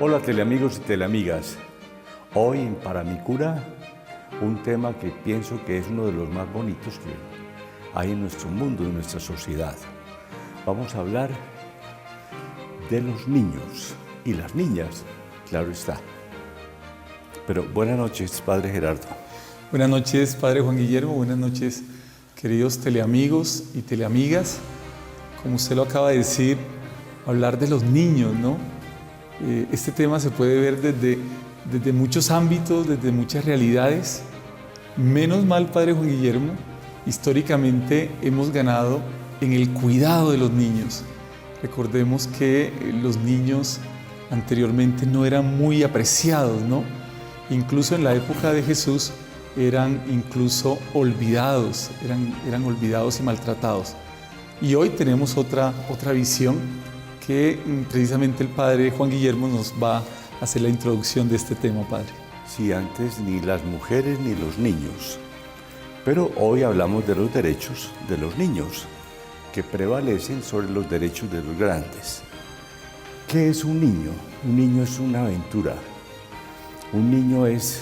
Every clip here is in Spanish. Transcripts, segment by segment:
Hola teleamigos y teleamigas. Hoy en Para mi Cura, un tema que pienso que es uno de los más bonitos que hay en nuestro mundo, en nuestra sociedad. Vamos a hablar de los niños y las niñas, claro está. Pero buenas noches, Padre Gerardo. Buenas noches, Padre Juan Guillermo. Buenas noches, queridos teleamigos y teleamigas. Como usted lo acaba de decir, hablar de los niños, ¿no? Este tema se puede ver desde muchos ámbitos, desde muchas realidades. Menos mal, Padre Juan Guillermo, históricamente hemos ganado en el cuidado de los niños. Recordemos que los niños anteriormente no eran muy apreciados, ¿no? Incluso en la época de Jesús eran incluso olvidados, eran olvidados y maltratados. Y hoy tenemos otra visión que precisamente el Padre Juan Guillermo nos va a hacer la introducción de este tema, Padre. Sí, antes ni las mujeres ni los niños. Pero hoy hablamos de los derechos de los niños, que prevalecen sobre los derechos de los grandes. ¿Qué es un niño? Un niño es una aventura. Un niño es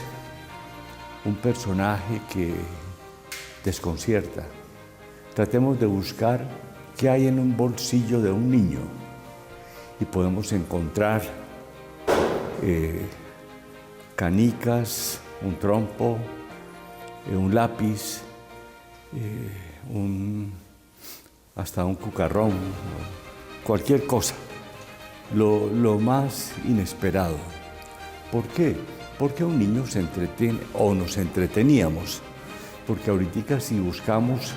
un personaje que desconcierta. Tratemos de buscar qué hay en un bolsillo de un niño y podemos encontrar canicas, un trompo, un lápiz, hasta un cucarrón, cualquier cosa, lo más inesperado. ¿Por qué? Porque un niño se entretiene o nos entreteníamos, porque ahorita si buscamos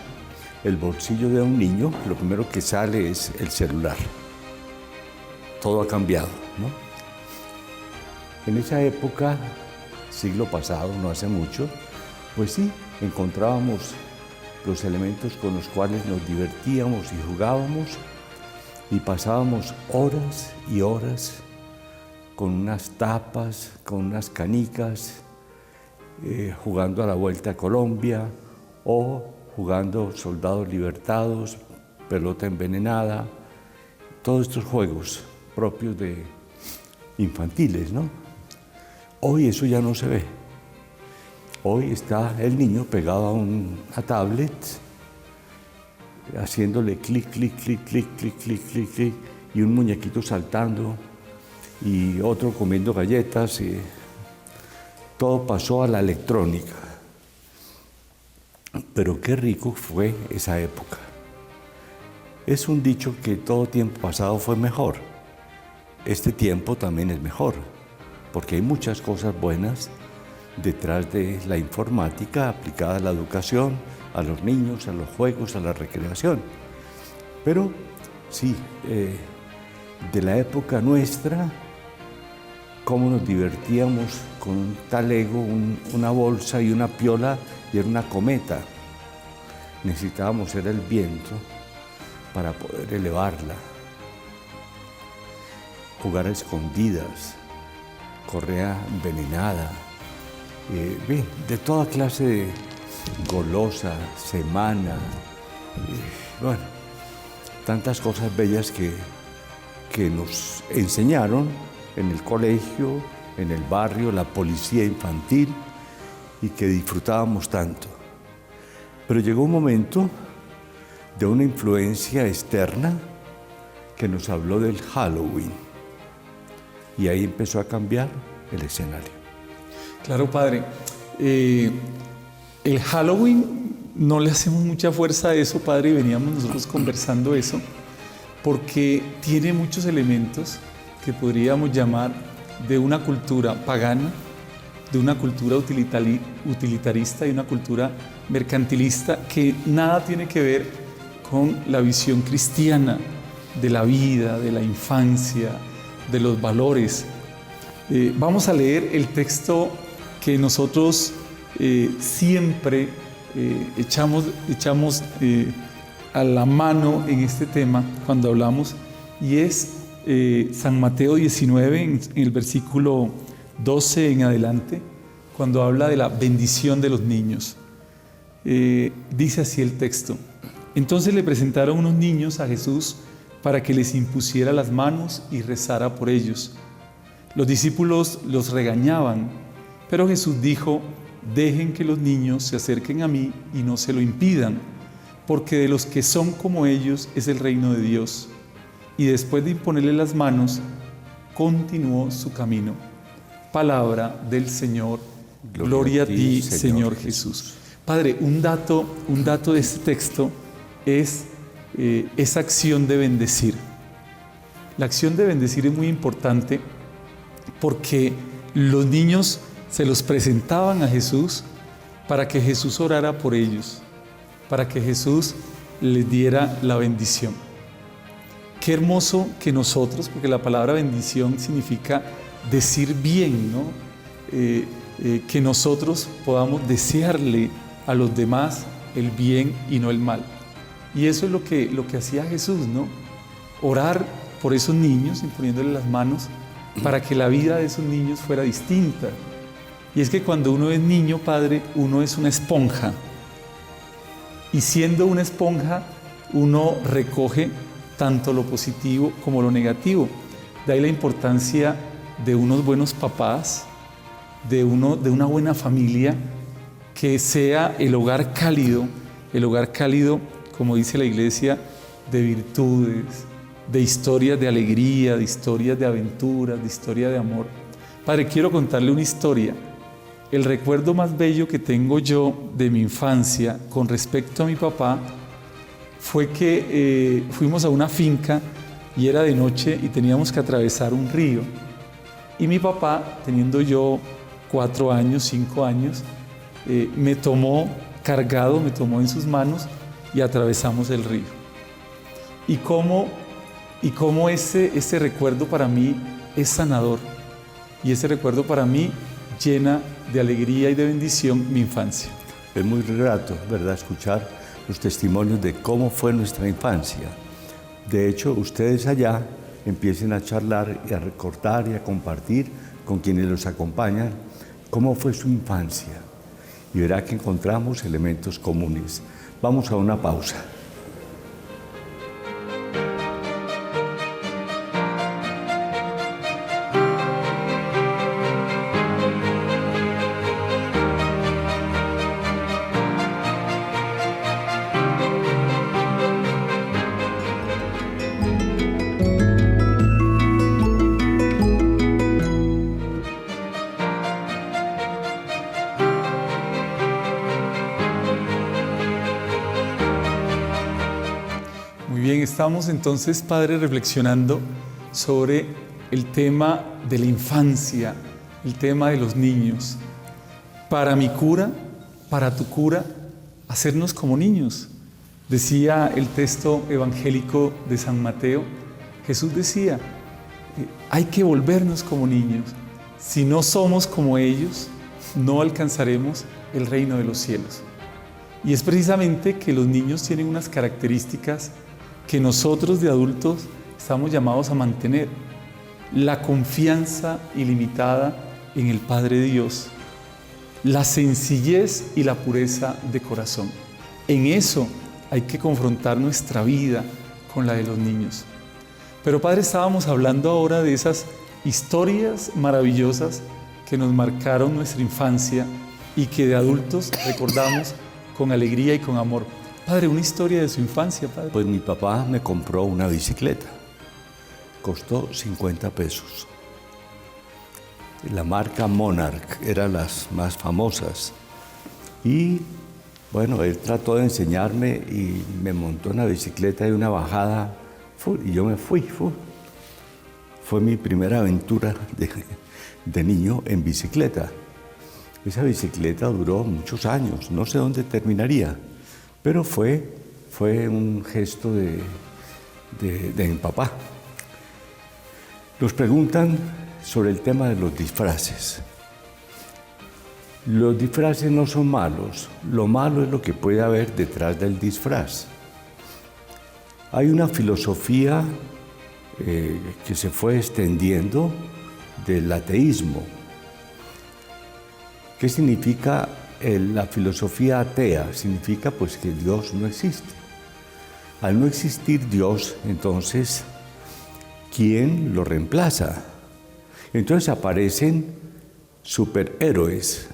el bolsillo de un niño, lo primero que sale es el celular. Todo ha cambiado, ¿no? En esa época, siglo pasado, no hace mucho, pues sí, encontrábamos los elementos con los cuales nos divertíamos y jugábamos y pasábamos horas y horas con unas tapas, con unas canicas, jugando a la Vuelta a Colombia o jugando soldados libertados, pelota envenenada, todos estos juegos propios de infantiles, ¿no? Hoy eso ya no se ve. Hoy está el niño pegado a una tablet, haciéndole clic, clic, clic, clic, clic, clic, clic, clic, y un muñequito saltando, y otro comiendo galletas, y todo pasó a la electrónica. Pero qué rico fue esa época. Es un dicho que todo tiempo pasado fue mejor. Este tiempo también es mejor, porque hay muchas cosas buenas detrás de la informática aplicada a la educación, a los niños, a los juegos, a la recreación. Pero sí, de la época nuestra, cómo nos divertíamos con un talego, una bolsa y una piola, y era una cometa. Necesitábamos era el viento para poder elevarla. Jugar a escondidas, correa envenenada, de toda clase de golosa, semana, bueno, tantas cosas bellas que nos enseñaron en el colegio, en el barrio, la policía infantil, y que disfrutábamos tanto. Pero llegó un momento de una influencia externa que nos habló del Halloween, y ahí empezó a cambiar el escenario. Claro, Padre. El Halloween no le hacemos mucha fuerza a eso, Padre, y veníamos nosotros conversando eso, porque tiene muchos elementos que podríamos llamar de una cultura pagana, de una cultura utilitarista y una cultura mercantilista que nada tiene que ver con la visión cristiana de la vida, de la infancia, de los valores. Vamos a leer el texto que nosotros siempre echamos a la mano en este tema cuando hablamos, y es San Mateo 19, en el versículo 12 en adelante, cuando habla de la bendición de los niños. Dice así el texto: entonces le presentaron unos niños a Jesús para que les impusiera las manos y rezara por ellos. Los discípulos los regañaban, pero Jesús dijo: dejen que los niños se acerquen a mí y no se lo impidan, porque de los que son como ellos es el reino de Dios. Y después de imponerle las manos, continuó su camino. Palabra del Señor. Gloria a ti, Señor Jesús. Padre, un dato de este texto es esa acción de bendecir. La acción de bendecir es muy importante porque los niños se los presentaban a Jesús para que Jesús orara por ellos, para que Jesús les diera la bendición. Qué hermoso que nosotros, porque la palabra bendición significa decir bien, ¿no? Que nosotros podamos desearle a los demás el bien y no el mal. Y eso es lo que hacía Jesús, ¿no? Orar por esos niños, imponiéndole las manos, para que la vida de esos niños fuera distinta. Y es que cuando uno es niño, Padre, uno es una esponja. Y siendo una esponja, uno recoge tanto lo positivo como lo negativo. De ahí la importancia de unos buenos papás, de una buena familia, que sea el hogar cálido, como dice la Iglesia, de virtudes, de historias de alegría, de historias de aventuras, de historia de amor. Padre, quiero contarle una historia. El recuerdo más bello que tengo yo de mi infancia con respecto a mi papá fue que fuimos a una finca y era de noche y teníamos que atravesar un río. Y mi papá, teniendo yo 4 años, 5 años, me tomó cargado, me tomó en sus manos y atravesamos el río. Y cómo ese recuerdo para mí es sanador. Y ese recuerdo para mí llena de alegría y de bendición mi infancia. Es muy grato, ¿verdad?, escuchar los testimonios de cómo fue nuestra infancia. De hecho, ustedes allá empiecen a charlar y a recordar y a compartir con quienes los acompañan cómo fue su infancia. Y verá que encontramos elementos comunes. Vamos a una pausa. Estamos entonces, Padre, reflexionando sobre el tema de la infancia, el tema de los niños. Para mi cura, para tu cura, hacernos como niños. Decía el texto evangélico de San Mateo, Jesús decía, hay que volvernos como niños. Si no somos como ellos, no alcanzaremos el reino de los cielos. Y es precisamente que los niños tienen unas características que nosotros de adultos estamos llamados a mantener. La confianza ilimitada en el Padre Dios, la sencillez y la pureza de corazón. En eso hay que confrontar nuestra vida con la de los niños. Pero Padre, estábamos hablando ahora de esas historias maravillosas que nos marcaron nuestra infancia y que de adultos recordamos con alegría y con amor. Padre, una historia de su infancia, Padre. Pues mi papá me compró una bicicleta. Costó 50 pesos. La marca Monarch era las más famosas. Y bueno, él trató de enseñarme y me montó en la bicicleta de una bajada y yo me fui. Fue mi primera aventura de niño en bicicleta. Esa bicicleta duró muchos años, no sé dónde terminaría. Pero fue un gesto de mi papá. Nos preguntan sobre el tema de los disfraces. Los disfraces no son malos. Lo malo es lo que puede haber detrás del disfraz. Hay una filosofía que se fue extendiendo del ateísmo. ¿Qué significa la filosofía atea? Significa pues que Dios no existe. Al no existir Dios, entonces, ¿quién lo reemplaza? Entonces aparecen superhéroes.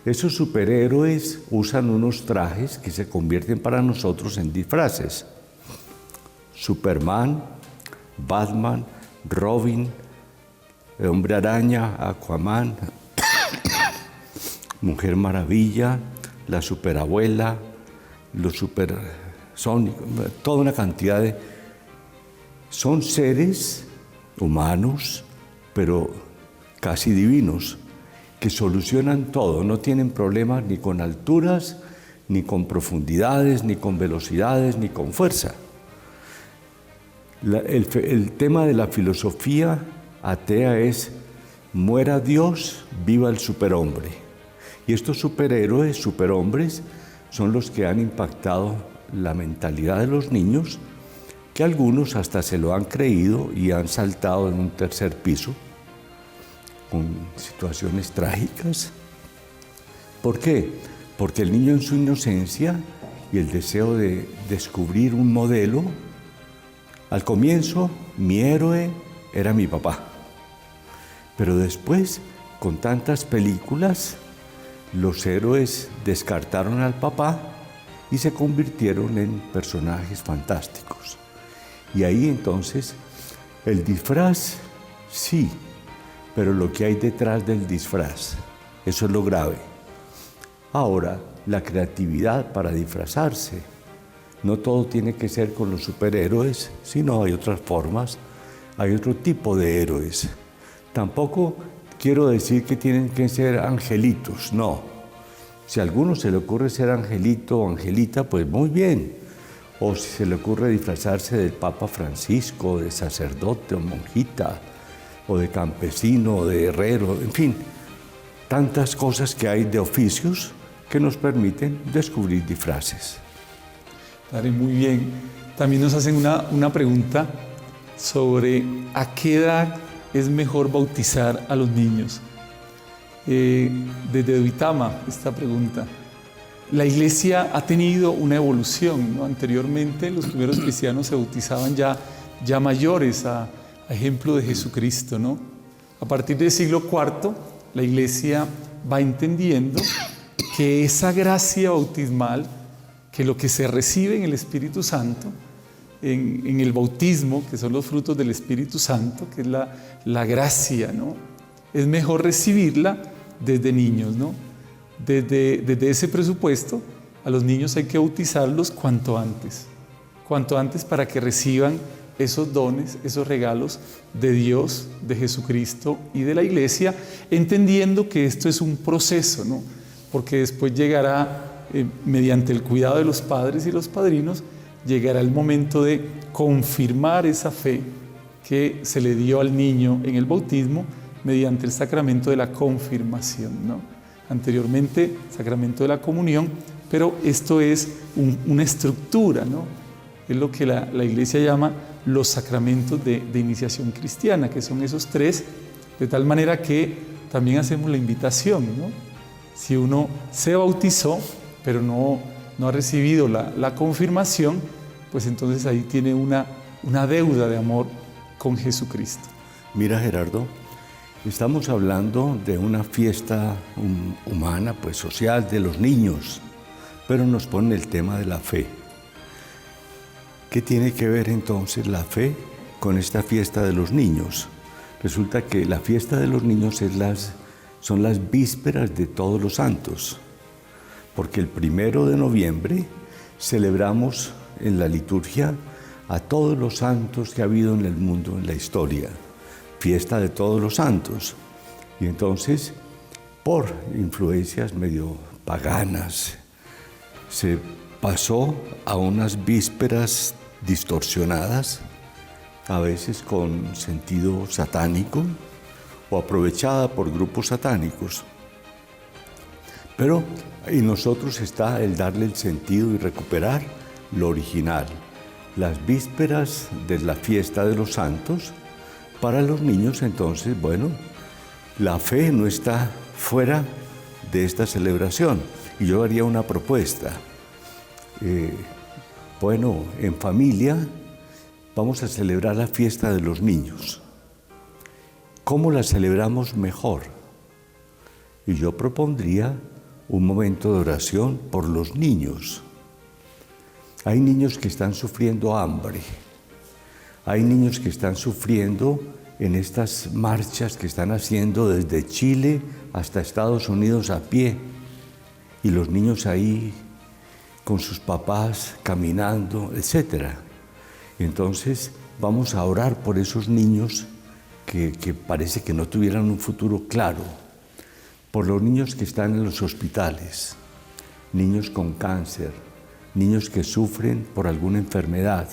Esos superhéroes usan unos trajes que se convierten para nosotros en disfraces. Superman, Batman, Robin, el Hombre Araña, Aquaman, Mujer Maravilla, la Superabuela, los Supersónicos, toda una cantidad de... Son seres humanos, pero casi divinos, que solucionan todo, no tienen problemas ni con alturas, ni con profundidades, ni con velocidades, ni con fuerza. El tema de la filosofía atea es: muera Dios, viva el superhombre. Y estos superhéroes, superhombres, son los que han impactado la mentalidad de los niños, que algunos hasta se lo han creído y han saltado en un tercer piso con situaciones trágicas. ¿Por qué? Porque el niño en su inocencia y el deseo de descubrir un modelo, al comienzo mi héroe era mi papá, pero después, con tantas películas, los héroes descartaron al papá y se convirtieron en personajes fantásticos. Y ahí entonces el disfraz, sí, pero lo que hay detrás del disfraz, eso es lo grave. Ahora, la creatividad para disfrazarse. No todo tiene que ser con los superhéroes, sino hay otras formas, hay otro tipo de héroes. Tampoco quiero decir que tienen que ser angelitos, no. Si a alguno se le ocurre ser angelito o angelita, pues muy bien. O si se le ocurre disfrazarse del Papa Francisco, de sacerdote o monjita, o de campesino, o de herrero, en fin, tantas cosas que hay de oficios que nos permiten descubrir disfraces. Padre, muy bien. También nos hacen una pregunta sobre a qué edad es mejor bautizar a los niños. Desde Duitama, esta pregunta. La Iglesia ha tenido una evolución, ¿no? Anteriormente los primeros cristianos se bautizaban ya mayores, a ejemplo de Jesucristo, ¿no? A partir del siglo IV, la Iglesia va entendiendo que esa gracia bautismal, que lo que se recibe en el Espíritu Santo, en el bautismo, que son los frutos del Espíritu Santo, que es la gracia, ¿no? Es mejor recibirla desde niños, ¿no? Desde ese presupuesto, a los niños hay que bautizarlos cuanto antes para que reciban esos dones, esos regalos de Dios, de Jesucristo y de la Iglesia, entendiendo que esto es un proceso, ¿no? Porque después llegará, mediante el cuidado de los padres y los padrinos, llegará el momento de confirmar esa fe que se le dio al niño en el bautismo mediante el sacramento de la confirmación, ¿no? Anteriormente, sacramento de la comunión, pero esto es una estructura, ¿no? Es lo que la Iglesia llama los sacramentos de iniciación cristiana, que son esos 3, de tal manera que también hacemos la invitación, ¿no? Si uno se bautizó, pero no ha recibido la confirmación, pues entonces ahí tiene una deuda de amor con Jesucristo. Mira, Gerardo, estamos hablando de una fiesta humana, pues social, de los niños, pero nos pone el tema de la fe. ¿Qué tiene que ver entonces la fe con esta fiesta de los niños? Resulta que la fiesta de los niños son las vísperas de Todos los Santos, porque el 1 de noviembre celebramos en la liturgia a todos los santos que ha habido en el mundo, en la historia, fiesta de Todos los Santos. Y entonces, por influencias medio paganas, se pasó a unas vísperas distorsionadas, a veces con sentido satánico o aprovechada por grupos satánicos. Pero en nosotros está el darle el sentido y recuperar lo original. Las vísperas de la fiesta de los santos, para los niños entonces, bueno, la fe no está fuera de esta celebración. Y yo haría una propuesta. Bueno, en familia vamos a celebrar la fiesta de los niños ¿cómo la celebramos mejor? Y yo propondría un momento de oración por los niños. Hay niños que están sufriendo hambre. Hay niños que están sufriendo en estas marchas que están haciendo desde Chile hasta Estados Unidos a pie. Y los niños ahí con sus papás caminando, etc. Entonces vamos a orar por esos niños que parece que no tuvieran un futuro claro. Por los niños que están en los hospitales, niños con cáncer, niños que sufren por alguna enfermedad.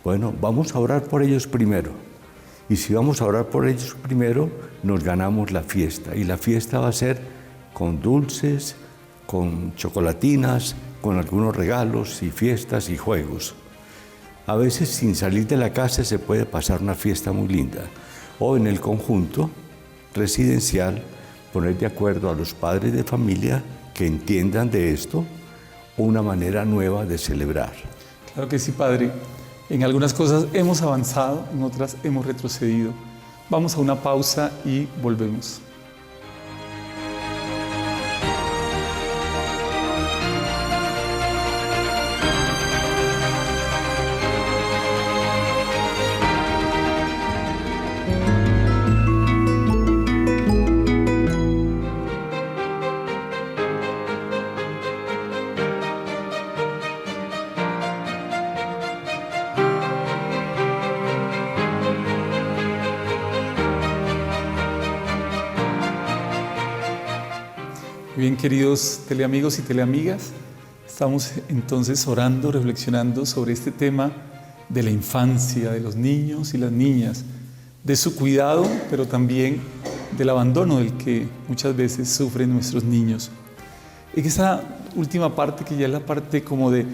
Bueno, vamos a orar por ellos primero. Y si vamos a orar por ellos primero, nos ganamos la fiesta. Y la fiesta va a ser con dulces, con chocolatinas, con algunos regalos y fiestas y juegos. A veces sin salir de la casa se puede pasar una fiesta muy linda. O en el conjunto residencial, poner de acuerdo a los padres de familia que entiendan de esto una manera nueva de celebrar. Claro que sí, Padre. En algunas cosas hemos avanzado, en otras hemos retrocedido. Vamos a una pausa y volvemos. Bien, queridos teleamigos y teleamigas, estamos entonces orando, reflexionando sobre este tema de la infancia, de los niños y las niñas, de su cuidado, pero también del abandono del que muchas veces sufren nuestros niños. En esa última parte, que ya es la parte como de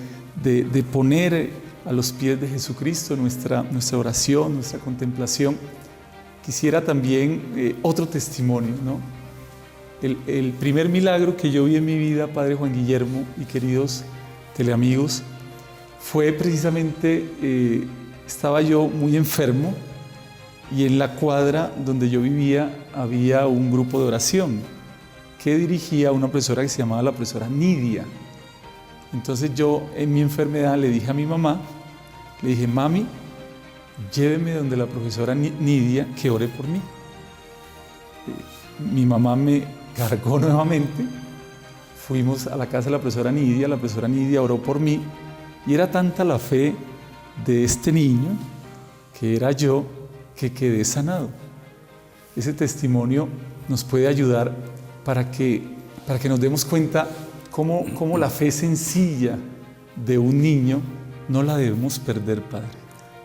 poner a los pies de Jesucristo nuestra oración, nuestra contemplación, quisiera también otro testimonio, ¿no? El primer milagro que yo vi en mi vida, Padre Juan Guillermo y queridos teleamigos, fue precisamente, estaba yo muy enfermo y en la cuadra donde yo vivía había un grupo de oración que dirigía una profesora que se llamaba la profesora Nidia. Entonces yo en mi enfermedad le dije a mi mamá, le dije: mami, lléveme donde la profesora Nidia que ore por mí. Mi mamá me cargó nuevamente, fuimos a la casa de la profesora Nidia oró por mí y era tanta la fe de este niño, que era yo, que quedé sanado. Ese testimonio nos puede ayudar para que nos demos cuenta cómo la fe sencilla de un niño no la debemos perder, Padre.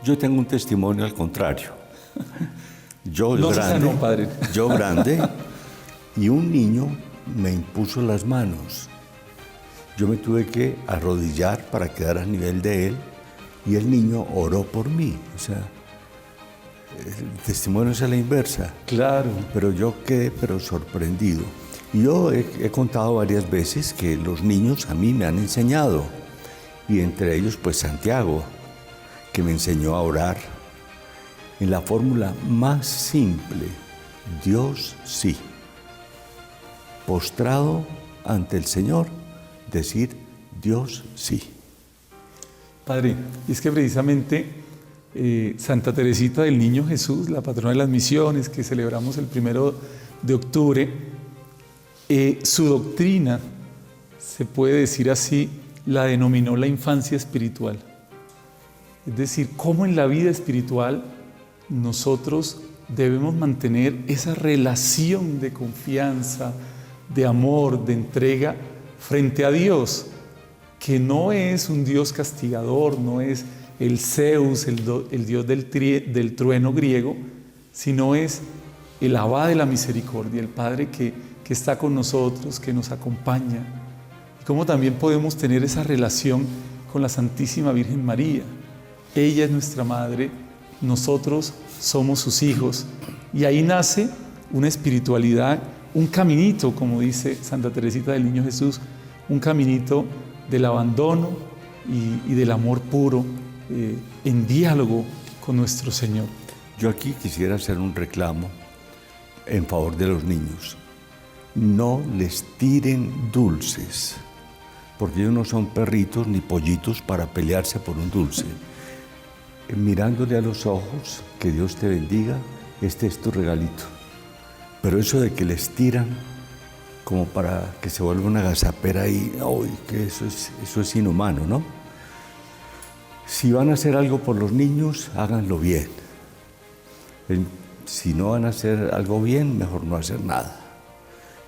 Yo tengo un testimonio al contrario. Yo No grande, se sanó, Padre. Yo grande, y un niño me impuso las manos. Yo me tuve que arrodillar para quedar a nivel de él y el niño oró por mí. O sea, el testimonio es a la inversa. Claro. Pero yo quedé sorprendido. Y yo he contado varias veces que los niños a mí me han enseñado, y entre ellos pues Santiago, que me enseñó a orar en la fórmula más simple: Dios sí. Postrado ante el Señor, decir Dios sí. Padre, es que precisamente Santa Teresita del Niño Jesús, la patrona de las misiones, que celebramos el 1 de octubre, su doctrina, se puede decir así, la denominó la infancia espiritual. Es decir, cómo en la vida espiritual nosotros debemos mantener esa relación de confianza, de amor, de entrega frente a Dios, que no es un Dios castigador, no es el Zeus, el Dios del trueno griego, sino es el Abba de la misericordia, el Padre que está con nosotros, que nos acompaña. Y cómo también podemos tener esa relación con la Santísima Virgen María. Ella es nuestra Madre, nosotros somos sus hijos, y ahí nace una espiritualidad, un caminito, como dice Santa Teresita del Niño Jesús, un caminito del abandono y del amor puro, en diálogo con nuestro Señor. Yo aquí quisiera hacer un reclamo en favor de los niños. No les tiren dulces, porque ellos no son perritos ni pollitos para pelearse por un dulce. Mirándole a los ojos, que Dios te bendiga, este es tu regalito. Pero eso de que les tiran como para que se vuelva una agazapera ahí, ¡ay!, que eso es inhumano, ¿no? Si van a hacer algo por los niños, háganlo bien. Si no van a hacer algo bien, mejor no hacer nada.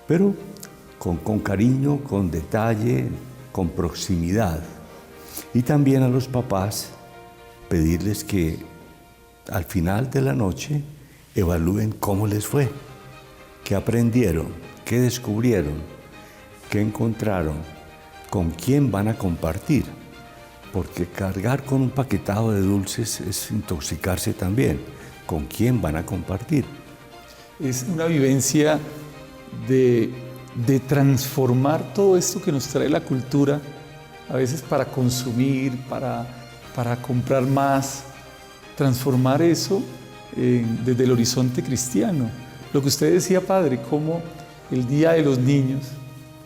Pero con cariño, con detalle, con proximidad. Y también a los papás pedirles que al final de la noche evalúen cómo les fue, qué aprendieron, qué descubrieron, qué encontraron, con quién van a compartir. Porque cargar con un paquetado de dulces es intoxicarse también. ¿Con quién van a compartir? Es una vivencia de transformar todo esto que nos trae la cultura, a veces para consumir, para comprar más, transformar eso desde el horizonte cristiano. Lo que usted decía, padre, cómo el Día de los Niños,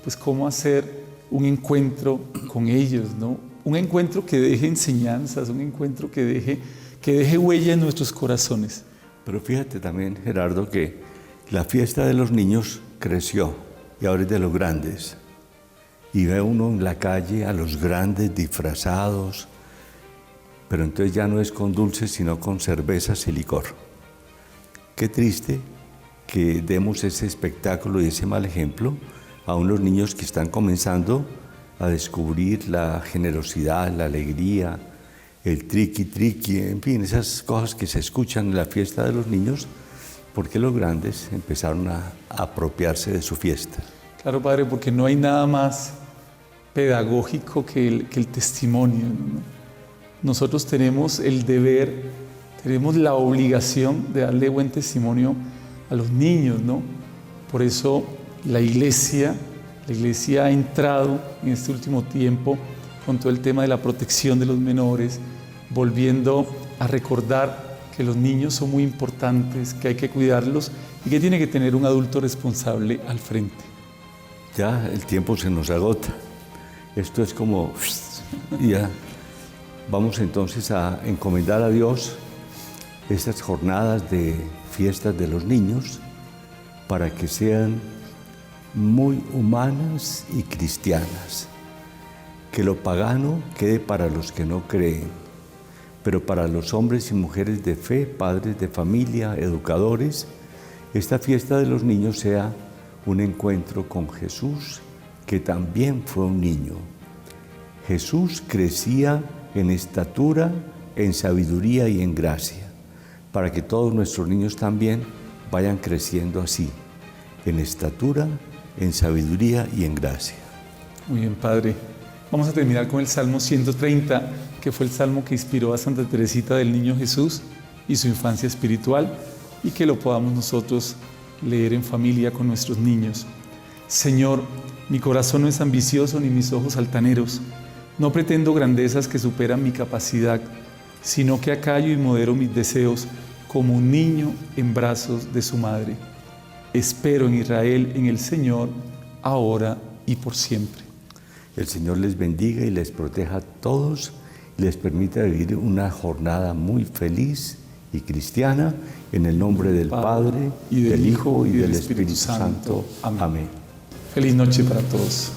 pues cómo hacer un encuentro con ellos, ¿no? Un encuentro que deje enseñanzas, un encuentro que deje huella en nuestros corazones. Pero fíjate también, Gerardo, que la fiesta de los niños creció y ahora es de los grandes. Y ve uno en la calle a los grandes disfrazados, pero entonces ya no es con dulces, sino con cervezas y licor. Qué triste que demos ese espectáculo y ese mal ejemplo a unos niños que están comenzando a descubrir la generosidad, la alegría, el triqui, en fin, esas cosas que se escuchan en la fiesta de los niños, porque los grandes empezaron a apropiarse de su fiesta. Claro, padre, porque no hay nada más pedagógico que el testimonio, ¿no? Nosotros tenemos el deber, tenemos la obligación de darle buen testimonio a los niños, ¿no? Por eso la iglesia ha entrado en este último tiempo con todo el tema de la protección de los menores, volviendo a recordar que los niños son muy importantes, que hay que cuidarlos y que tiene que tener un adulto responsable al frente. Ya el tiempo se nos agota. Esto es como... ya. Vamos entonces a encomendar a Dios estas jornadas de fiestas de los niños para que sean muy humanas y cristianas. Que lo pagano quede para los que no creen, pero para los hombres y mujeres de fe, padres de familia, educadores, esta fiesta de los niños sea un encuentro con Jesús, que también fue un niño. Jesús crecía en estatura, en sabiduría y en gracia, para que todos nuestros niños también vayan creciendo así, en estatura, en sabiduría y en gracia. Muy bien, padre. Vamos a terminar con el Salmo 130, que fue el salmo que inspiró a Santa Teresita del Niño Jesús y su infancia espiritual, y que lo podamos nosotros leer en familia con nuestros niños. Señor, mi corazón no es ambicioso ni mis ojos altaneros. No pretendo grandezas que superan mi capacidad, sino que acallo y modero mis deseos como un niño en brazos de su madre. Espero en Israel, en el Señor, ahora y por siempre. El Señor les bendiga y les proteja a todos y les permita vivir una jornada muy feliz y cristiana, en el nombre del Padre, y del Hijo, y del Espíritu Santo. Amén. Feliz noche para todos.